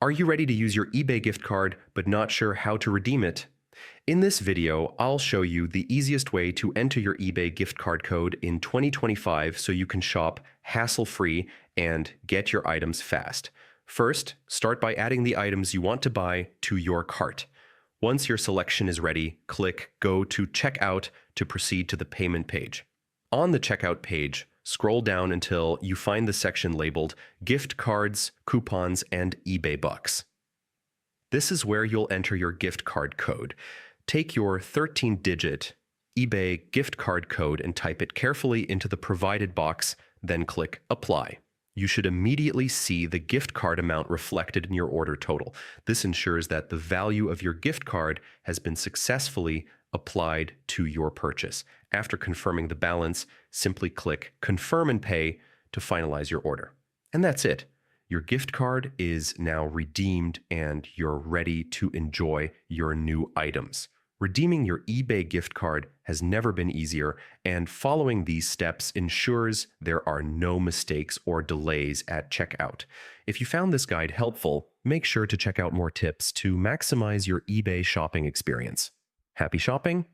Are you ready to use your eBay gift card but not sure how to redeem it? In this video, I'll show you the easiest way to enter your eBay gift card code in 2025 so you can shop hassle-free and get your items fast. First, start by adding the items you want to buy to your cart. Once your selection is ready, click Go to Checkout to proceed to the payment page. On the checkout page, scroll down until you find the section labeled Gift Cards, Coupons, and eBay Bucks. This is where you'll enter your gift card code. Take your 13-digit eBay gift card code and type it carefully into the provided box, then click Apply. You should immediately see the gift card amount reflected in your order total. This ensures that the value of your gift card has been successfully applied to your purchase. After confirming the balance, simply click Confirm and Pay to finalize your order. And that's it. Your gift card is now redeemed and you're ready to enjoy your new items. Redeeming your eBay gift card has never been easier, and following these steps ensures there are no mistakes or delays at checkout. If you found this guide helpful, make sure to check out more tips to maximize your eBay shopping experience. Happy shopping!